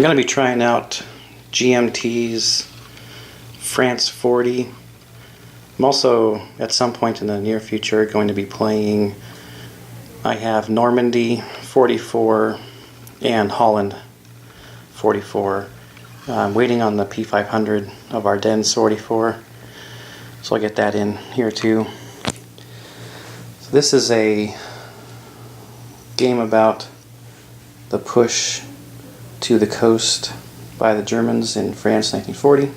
I'm going to be trying out GMT's France 40. I'm also, at some point in the near future, going to be playing, I have Normandy 44 and Holland 44. I'm waiting on the P500 of Ardennes 44, so I'll get that in here too. So this is a game about the push to the coast by the Germans in France 1940.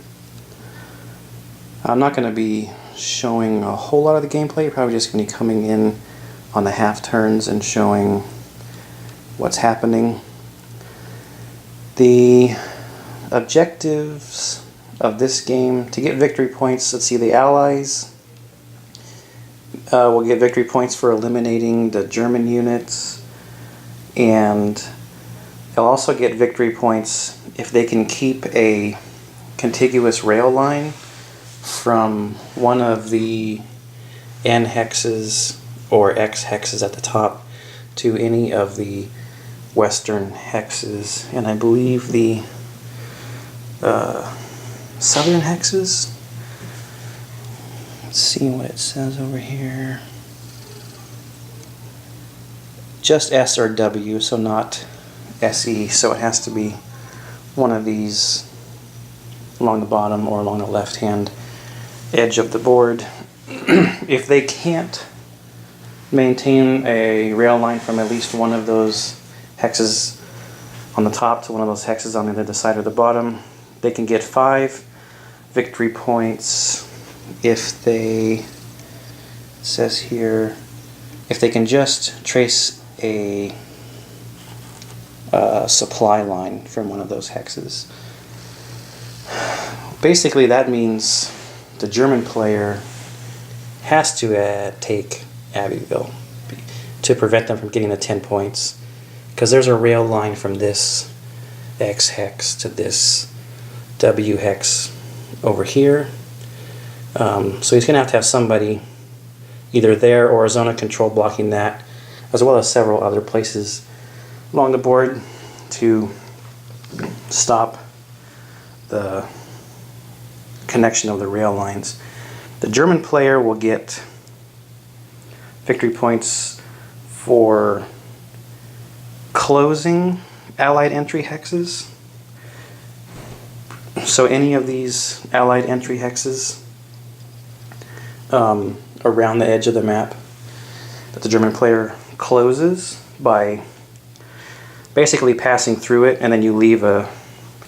I'm not going to be showing a whole lot of the gameplay. Probably just going to be coming in on the half turns and showing what's happening. The objectives of this game: to get victory points. Let's see, the Allies will get victory points for eliminating the German units, and they'll also get victory points if they can keep a contiguous rail line from one of the N hexes or X hexes at the top to any of the western hexes, and I believe the southern hexes. Let's see what it says over here. Just S or W, so not SE, so it has to be one of these along the bottom or along the left hand edge of the board. If they can't maintain a rail line from at least one of those hexes on the top to one of those hexes on either the side or the bottom, they can get 5 victory points if they, it says here, if they can just trace a supply line from one of those hexes. Basically that means the German player has to take Abbeville to prevent them from getting the 10 points, because there's a rail line from this X hex to this W hex over here. So he's going to have somebody either there or a zone of control blocking that, as well as several other places along the board to stop the connection of the rail lines. The German player will get victory points for closing Allied entry hexes. So any of these Allied entry hexes around the edge of the map that the German player closes by basically passing through it, and then you leave a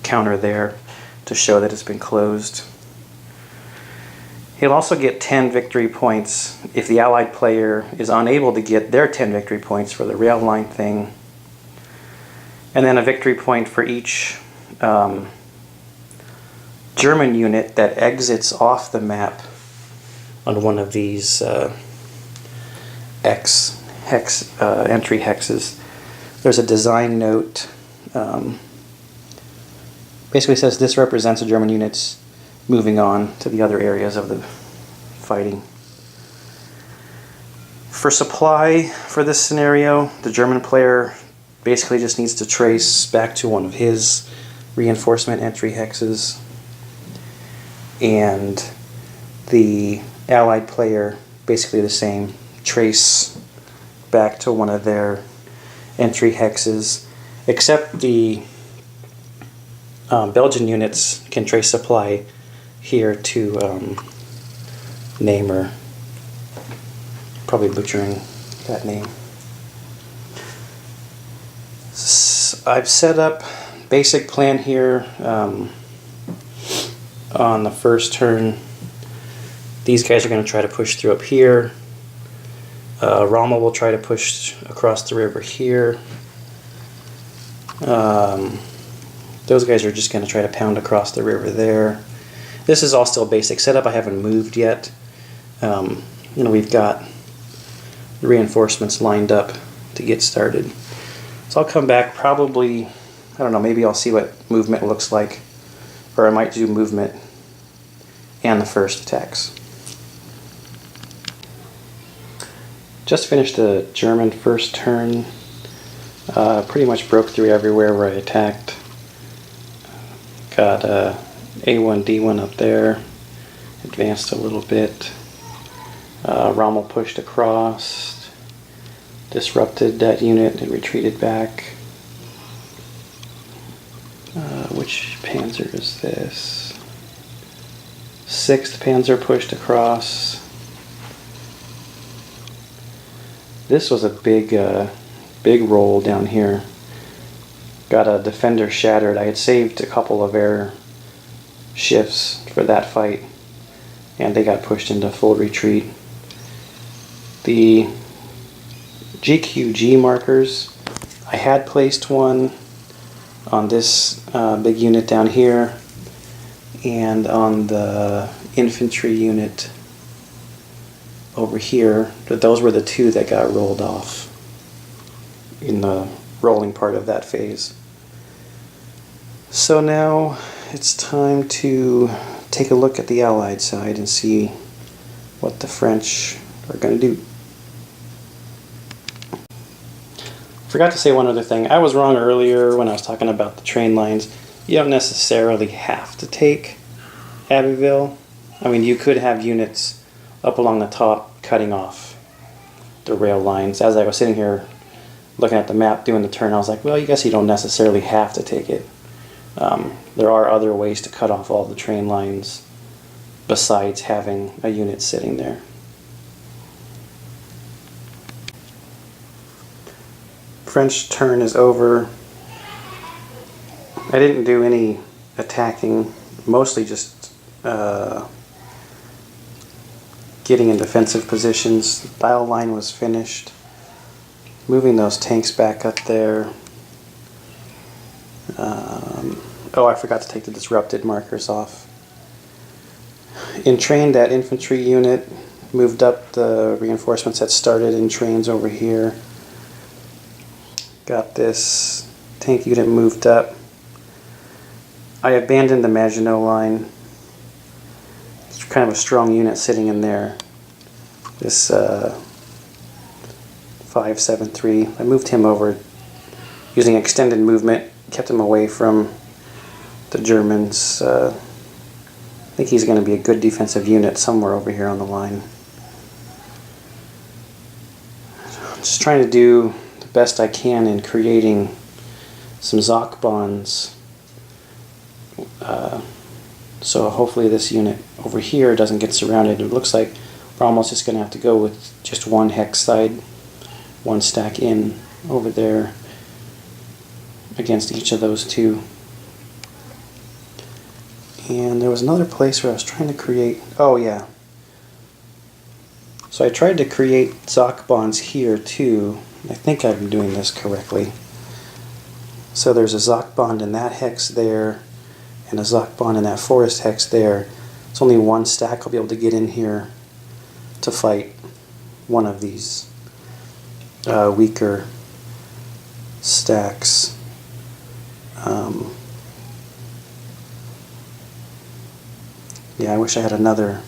counter there to show that it's been closed. He'll also get 10 victory points if the Allied player is unable to get their 10 victory points for the rail line thing, and then a victory point for each German unit that exits off the map on one of these X hex entry hexes. There's a design note. Basically says this represents the German units moving on to the other areas of the fighting. For supply for this scenario, the German player basically just needs to trace back to one of his reinforcement entry hexes, and the Allied player basically the same, trace back to one of their entry hexes, except the Belgian units can trace supply here to Namer. Probably butchering that name. I've set up basic plan here on the first turn. These guys are going to try to push through up here. Rommel will try to push across the river here. Those guys are just going to try to pound across the river there. This is all still basic setup. I haven't moved yet. We've got the reinforcements lined up to get started. So I'll come back probably, I don't know, maybe I'll see what movement looks like, or I might do movement and the first attacks. Just finished the German first turn. Pretty much broke through everywhere where I attacked. Got A1, D1 up there, advanced a little bit. Rommel pushed across, disrupted that unit and retreated back. Which Panzer is this? 6th Panzer pushed across. This was a big roll down here. Got a defender shattered. I had saved a couple of air shifts for that fight, and they got pushed into full retreat. The GQG markers, I had placed one on this big unit down here and on the infantry unit over here, but those were the two that got rolled off in the rolling part of that phase. So now it's time to take a look at the Allied side and see what the French are going to do. Forgot to say one other thing. I was wrong earlier when I was talking about the train lines. You don't necessarily have to take Abbeville. I mean, you could have units up along the top cutting off the rail lines. As I was sitting here looking at the map doing the turn, I was like, well, I guess you don't necessarily have to take it. There are other ways to cut off all the train lines besides having a unit sitting there. French turn is over. I didn't do any attacking, mostly just getting in defensive positions. The battle line was finished. Moving those tanks back up there. Oh, I forgot to take the disrupted markers off. Entrained that infantry unit, moved up the reinforcements that started in trains over here. Got this tank unit moved up. I abandoned the Maginot line. It's kind of a strong unit sitting in there. This 573. I moved him over using extended movement, kept him away from the Germans. I think he's going to be a good defensive unit somewhere over here on the line. Just trying to do the best I can in creating some Zoc bonds. So hopefully this unit over here doesn't get surrounded. It looks like we're almost just going to have to go with just one hex side, one stack in over there against each of those two. And there was another place where I was trying to create, oh yeah. So I tried to create Zoc bonds here too. I think I'm doing this correctly. So there's a Zoc bond in that hex there, and a Zoc bond in that forest hex there. It's only one stack I'll be able to get in here to fight one of these weaker stacks. Yeah, I wish I had another,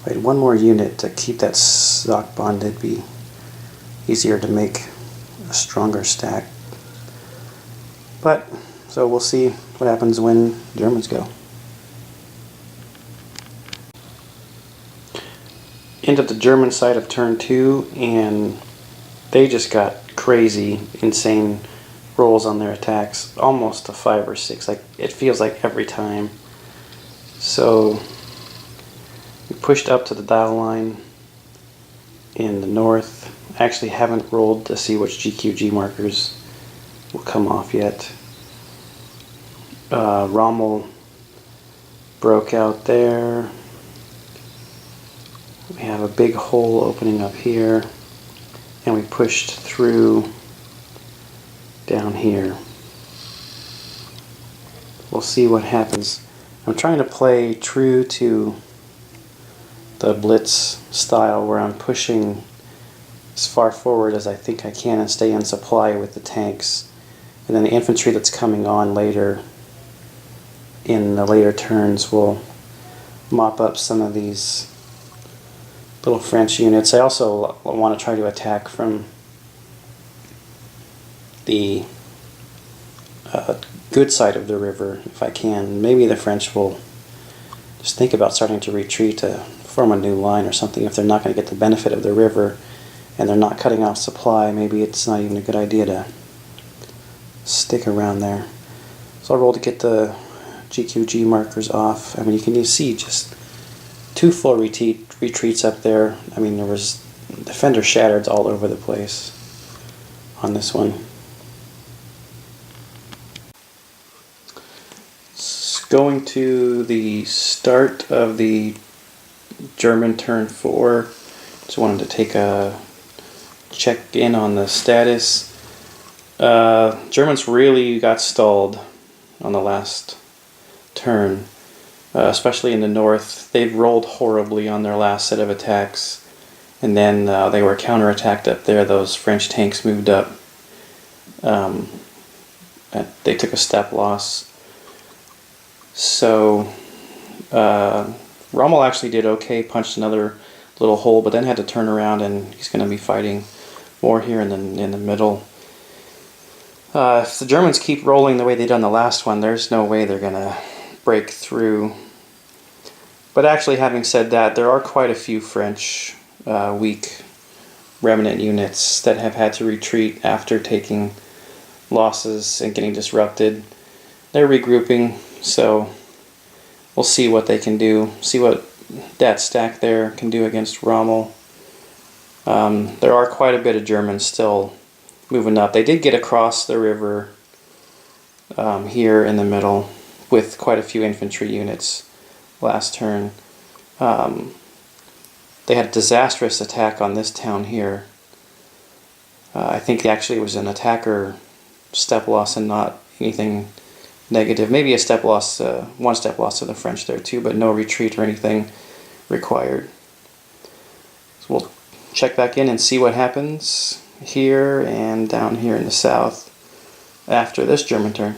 wait, one more unit to keep that Zoc bond. It'd be easier to make a stronger stack. But, so we'll see what happens when Germans go. Into the German side of turn 2, and they just got crazy, insane rolls on their attacks, almost a 5 or 6. Like, it feels like every time. So we pushed up to the dial line in the north. I actually haven't rolled to see which GQG markers will come off yet. Rommel broke out there. We have a big hole opening up here, and we pushed through down here. We'll see what happens. I'm trying to play true to the Blitz style, where I'm pushing as far forward as I think I can and stay in supply with the tanks. And then the infantry that's coming on later, in the later turns, will mop up some of these little French units. I also want to try to attack from the good side of the river if I can. Maybe the French will just think about starting to retreat to form a new line or something. If they're not going to get the benefit of the river and they're not cutting off supply, maybe it's not even a good idea to stick around there. So I'll roll to get the GQG markers off. I mean, you can see just two full retreats up there. I mean, there was defender shattered all over the place on this one. Going to the start of the German turn 4, just wanted to take a check in on the status. Germans really got stalled on the last turn, especially in the north. They've rolled horribly on their last set of attacks, and then they were counterattacked up there. Those French tanks moved up. They took a step loss. So Rommel actually did okay, punched another little hole, but then had to turn around, and he's going to be fighting more here in the middle. If the Germans keep rolling the way they done the last one, there's no way they're going to break through. But actually, having said that, there are quite a few French weak remnant units that have had to retreat after taking losses and getting disrupted. They're regrouping, so we'll see what they can do, see what that stack there can do against Rommel. There are quite a bit of Germans still moving up. They did get across the river here in the middle with quite a few infantry units last turn. They had a disastrous attack on this town here. I think actually it was an attacker step loss and not anything negative. Maybe a step loss, one step loss to the French there too, but no retreat or anything required. So we'll check back in and see what happens here and down here in the south after this German turn.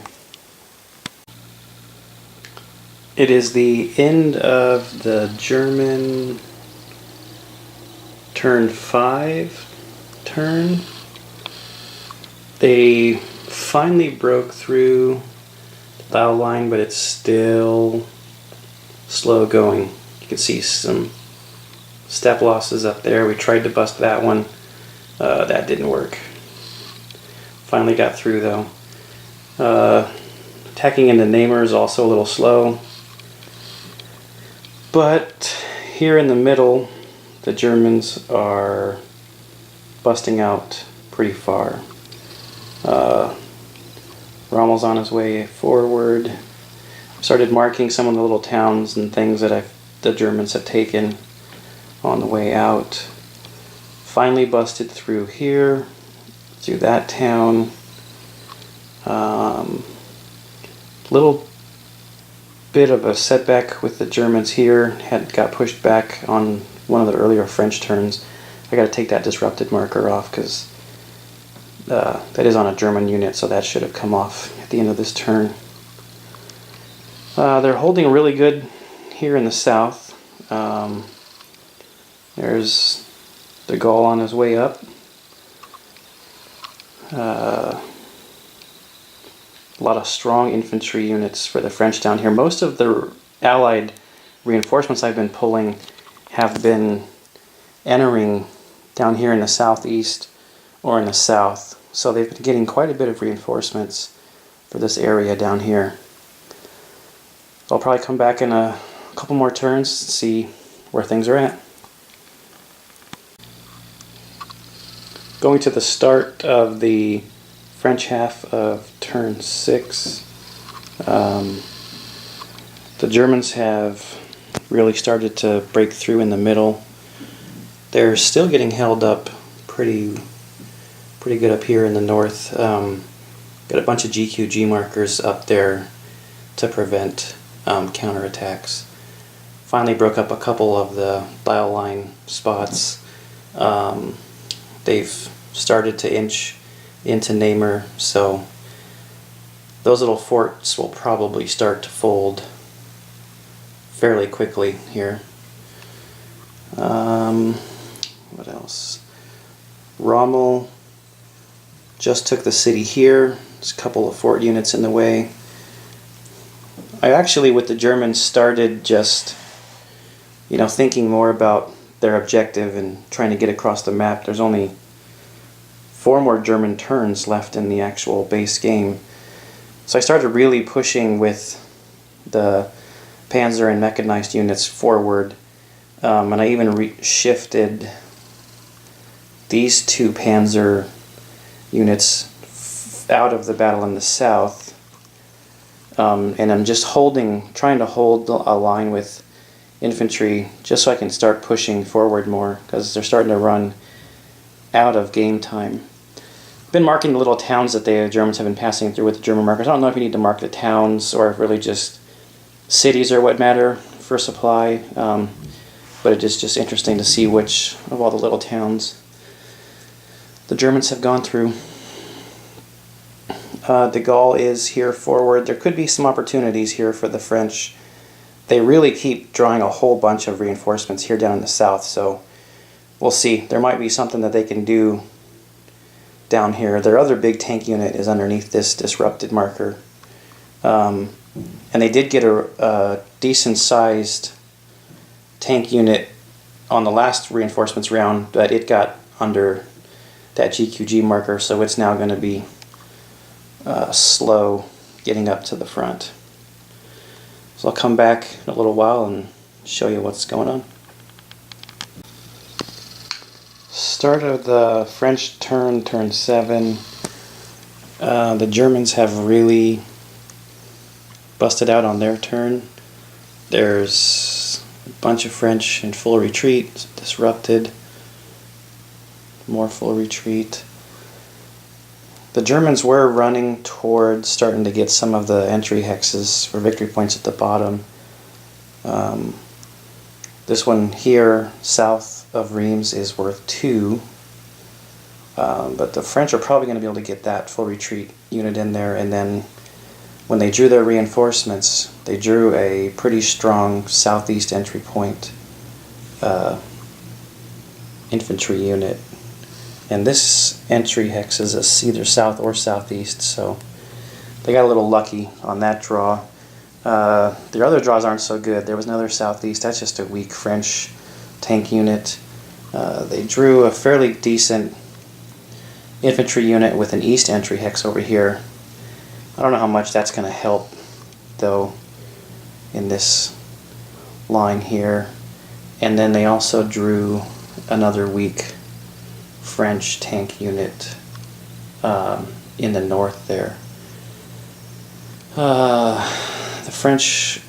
It is the end of the German turn 5 turn. They finally broke through the bow line, but it's still slow going. You can see some step losses up there. We tried to bust that one. That didn't work. Finally got through though. Attacking into Namur is also a little slow. But here in the middle, the Germans are busting out pretty far. Rommel's on his way forward. Started marking some of the little towns and things that the Germans have taken on the way out. Finally busted through here, through that town. Little bit of a setback with the Germans here. Got pushed back on one of the earlier French turns. I got to take that disrupted marker off because that is on a German unit, so that should have come off at the end of this turn. They're holding really good here in the south. There's the Gaul on his way up. A lot of strong infantry units for the French down here. Most of the Allied reinforcements I've been pulling have been entering down here in the southeast or in the south. So they've been getting quite a bit of reinforcements for this area down here. I'll probably come back in a couple more turns and see where things are at. Going to the start of the French half of turn 6. The Germans have really started to break through in the middle. They're still getting held up pretty good up here in the north. Got a bunch of GQG markers up there to prevent counterattacks. Finally broke up a couple of the dial line spots. They've started to inch into Namur, so those little forts will probably start to fold fairly quickly here. What else? Rommel just took the city here. There's a couple of fort units in the way. I actually, with the Germans, started just, thinking more about their objective and trying to get across the map. There's only 4 more German turns left in the actual base game. So I started really pushing with the Panzer and mechanized units forward. And I even shifted these 2 Panzer units out of the battle in the south. And I'm just trying to hold a line with infantry just so I can start pushing forward more, because they're starting to run out of game time. I've been marking the little towns that the Germans have been passing through with the German markers. I don't know if you need to mark the towns or if really just cities are what matter for supply, but it is just interesting to see which of all the little towns the Germans have gone through. De Gaulle is here forward. There could be some opportunities here for the French. They really keep drawing a whole bunch of reinforcements here down in the south, so we'll see. There might be something that they can do down here. Their other big tank unit is underneath this disrupted marker. And they did get a decent-sized tank unit on the last reinforcements round, but it got under that GQG marker, so it's now going to be slow getting up to the front. So I'll come back in a little while and show you what's going on. Start of the French turn 7. The Germans have really busted out on their turn. There's a bunch of French in full retreat, disrupted, more full retreat. The Germans were running towards starting to get some of the entry hexes for victory points at the bottom. This one here, south of Reims, is worth 2. But the French are probably going to be able to get that full retreat unit in there, and then when they drew their reinforcements, they drew a pretty strong southeast entry point infantry unit. And this entry hex is either south or southeast, so they got a little lucky on that draw. Their other draws aren't so good. There was another southeast. That's just a weak French tank unit. They drew a fairly decent infantry unit with an east entry hex over here. I don't know how much that's going to help, though, in this line here. And then they also drew another weak French tank unit in the north there. The French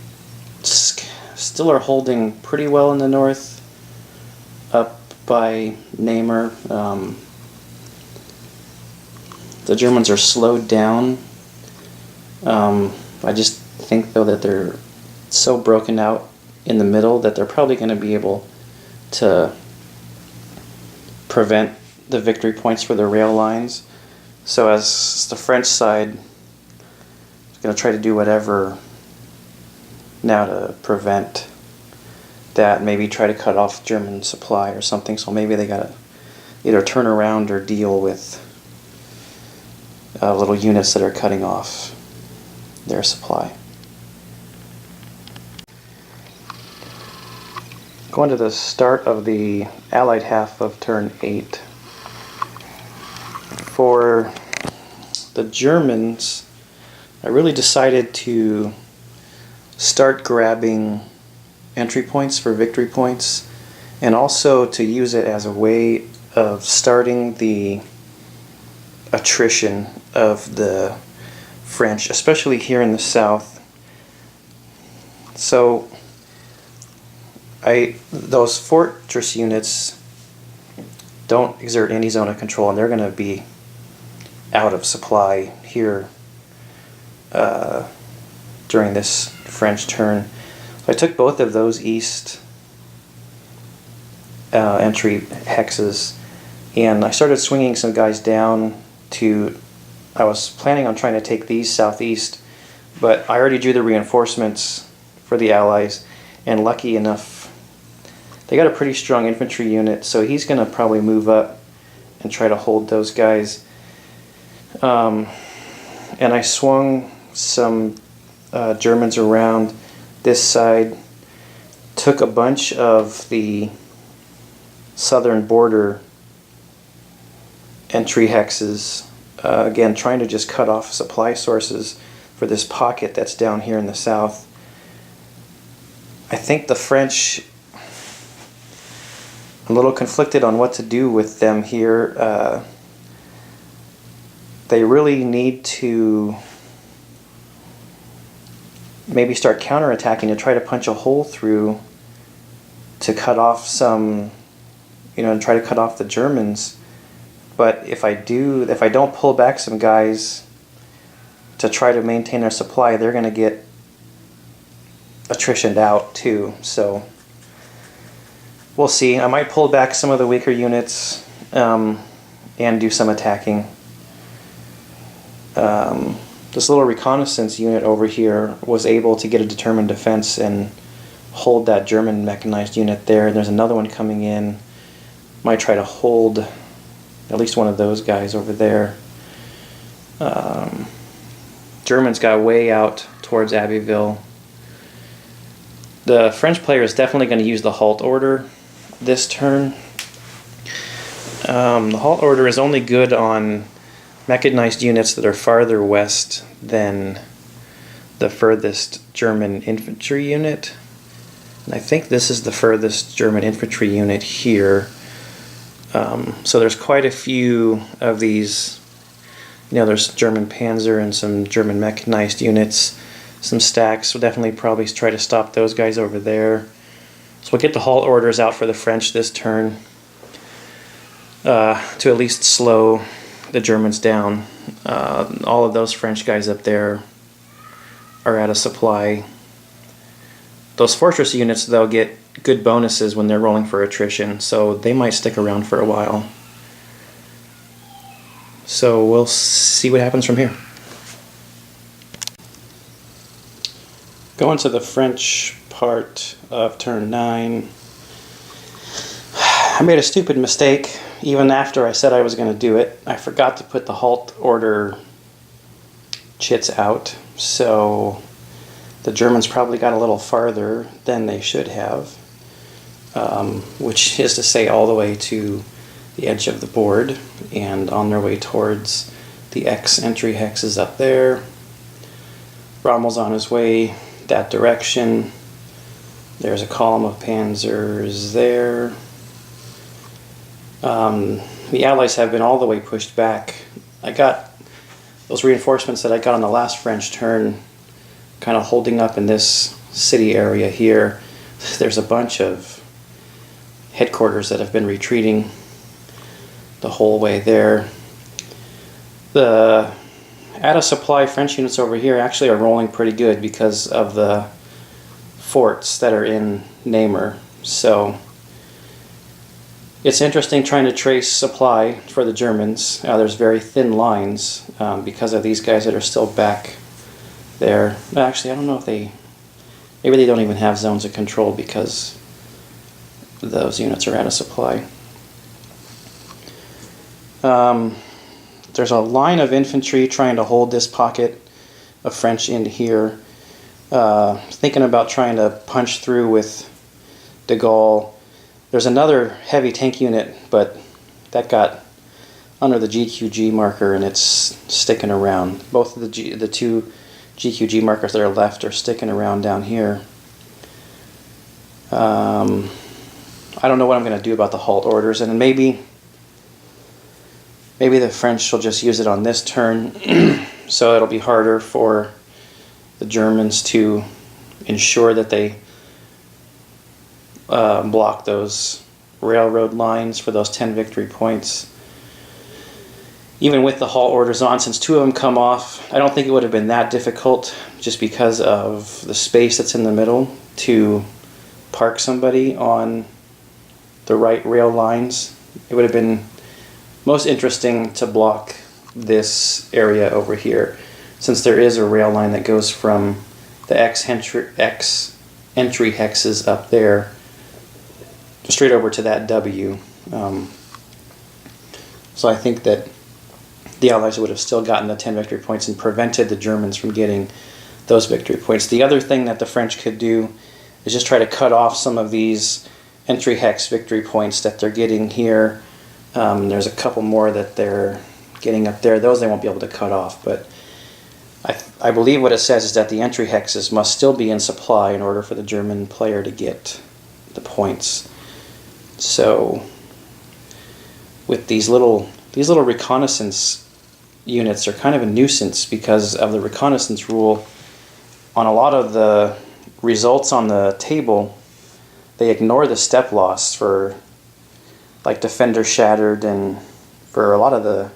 still are holding pretty well in the north, up by Namur. The Germans are slowed down. I just think, though, that they're so broken out in the middle that they're probably going to be able to prevent the victory points for the rail lines. So as the French side is going to try to do whatever now to prevent that, maybe try to cut off German supply or something, so maybe they got to either turn around or deal with little units that are cutting off their supply. Going to the start of the Allied half of turn 8. For the Germans, I really decided to start grabbing entry points for victory points, and also to use it as a way of starting the attrition of the French, especially here in the south. So those fortress units don't exert any zone of control, and they're going to be out of supply here during this French turn. So I took both of those east entry hexes, and I started swinging some guys down to... I was planning on trying to take these southeast, but I already drew the reinforcements for the Allies, and lucky enough, they got a pretty strong infantry unit, so he's going to probably move up and try to hold those guys. And I swung some Germans around this side, took a bunch of the southern border entry hexes, again trying to just cut off supply sources for this pocket that's down here in the south. I think the French, I'm a little conflicted on what to do with them here. They really need to maybe start counterattacking to try to punch a hole through to cut off some, and try to cut off the Germans. But if I don't pull back some guys to try to maintain their supply, they're going to get attritioned out too. So we'll see. I might pull back some of the weaker units and do some attacking. This little reconnaissance unit over here was able to get a determined defense and hold that German mechanized unit there. And there's another one coming in. Might try to hold at least one of those guys over there. Germans got way out towards Abbeville. The French player is definitely going to use the halt order this turn. The halt order is only good on mechanized units that are farther west than the furthest German infantry unit. And I think this is the furthest German infantry unit here. So there's quite a few of these, there's German Panzer and some German mechanized units, some stacks. We'll definitely probably try to stop those guys over there. So we'll get the halt orders out for the French this turn to at least slow the Germans down. All of those French guys up there are out of supply. Those fortress units, though, get good bonuses when they're rolling for attrition, so they might stick around for a while. So we'll see what happens from here. Going to the French part of turn 9. I made a stupid mistake even after I said I was going to do it. I forgot to put the halt order chits out, so the Germans probably got a little farther than they should have, which is to say all the way to the edge of the board and on their way towards the X entry hexes up there. Rommel's on his way that direction. There's a column of panzers there. The Allies have been all the way pushed back. I got those reinforcements that I got on the last French turn kind of holding up in this city area here. There's a bunch of headquarters that have been retreating the whole way there. The out-of-supply French units over here actually are rolling pretty good because of the forts that are in Namur. So it's interesting trying to trace supply for the Germans. There's very thin lines because of these guys that are still back there. Actually, I don't know if maybe they don't even have zones of control because those units are out of supply. There's a line of infantry trying to hold this pocket of French in here. Thinking about trying to punch through with de Gaulle. There's another heavy tank unit, but that got under the GQG marker and it's sticking around. Both of the two GQG markers that are left are sticking around down here. I don't know what I'm going to do about the halt orders, and maybe the French will just use it on this turn, so it'll be harder for the Germans to ensure that they block those railroad lines for those 10 victory points. Even with the halt orders on, since 2 of them come off, I don't think it would have been that difficult just because of the space that's in the middle to park somebody on the right rail lines. It would have been most interesting to block this area over here, since there is a rail line that goes from the X entry hexes up there straight over to that W. So I think that the Allies would have still gotten the 10 victory points and prevented the Germans from getting those victory points. The other thing that the French could do is just try to cut off some of these entry hex victory points that they're getting here. There's a couple more that they're getting up there. Those they won't be able to cut off, but I believe what it says is that the entry hexes must still be in supply in order for the German player to get the points. So with these little reconnaissance units are kind of a nuisance because of the reconnaissance rule. On a lot of the results on the table, they ignore the step loss for like defender shattered, and for a lot of the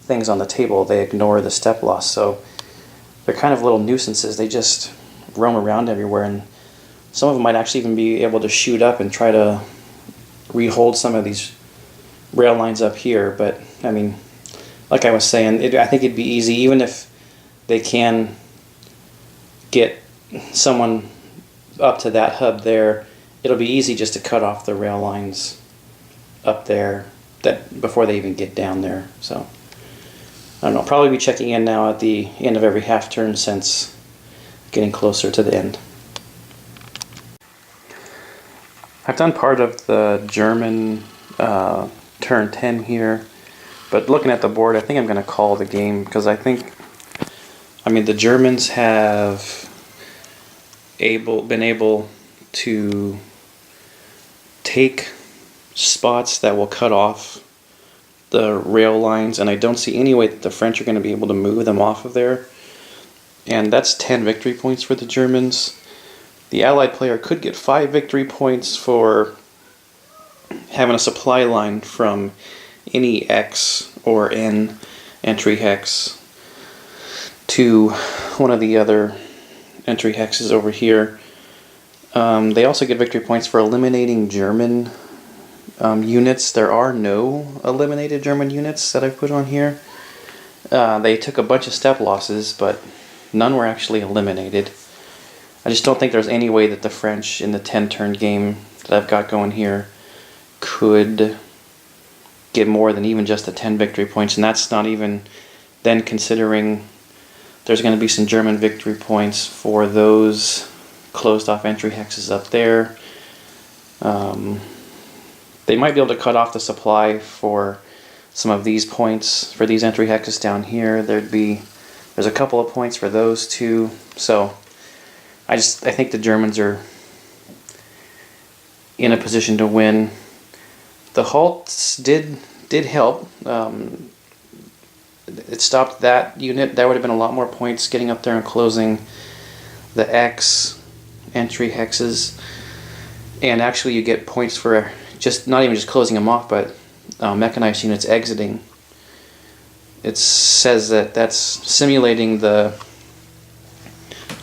things on the table they ignore the step loss. So they're kind of little nuisances. They just roam around everywhere, and some of them might actually even be able to shoot up and try to rehold some of these rail lines up here. But I mean, like I was saying, I think it'd be easy, even if they can get someone up to that hub there, it'll be easy just to cut off the rail lines up there before they even get down there. So I don't know, probably be checking in now at the end of every half turn since getting closer to the end. I've done part of the German turn 10 here, but looking at the board, I think I'm going to call the game because the Germans have been able to take spots that will cut off the rail lines, and I don't see any way that the French are going to be able to move them off of there. And that's 10 victory points for the Germans. The Allied player could get 5 victory points for having a supply line from any X or N entry hex to one of the other entry hexes over here. They also get victory points for eliminating German units. There are no eliminated German units that I've put on here. They took a bunch of step losses, but none were actually eliminated. I just don't think there's any way that the French in the 10-turn game that I've got going here could get more than even just the 10 victory points, and that's not even then considering there's going to be some German victory points for those closed off entry hexes up there. They might be able to cut off the supply for some of these points for these entry hexes down here. There's a couple of points for those too. So I think the Germans are in a position to win. The halts did help. It stopped that unit. That would have been a lot more points getting up there and closing the X entry hexes. And actually you get points for not even just closing them off, but mechanized units exiting. It says that that's simulating the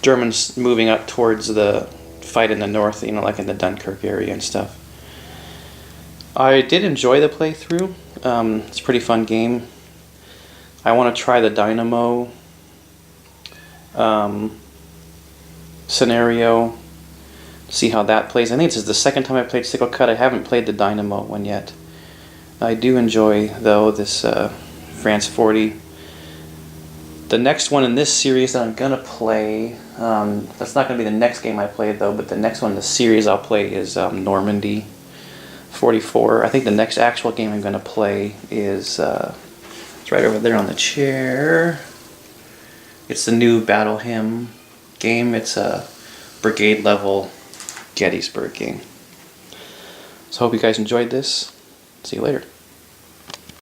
Germans moving up towards the fight in the north, like in the Dunkirk area and stuff. I did enjoy the playthrough. It's a pretty fun game. I want to try the Dynamo scenario, see how that plays. I think this is the second time I played Sickle Cut. I haven't played the Dynamo one yet. I do enjoy, though, this France 40. The next one in this series that I'm going to play, that's not going to be the next game I play, though, but the next one in the series I'll play is Normandy 44. I think the next actual game I'm going to play is, it's right over there on the chair. It's the new Battle Hymn game. It's a brigade level Gettysburg game. So I hope you guys enjoyed this. See you later.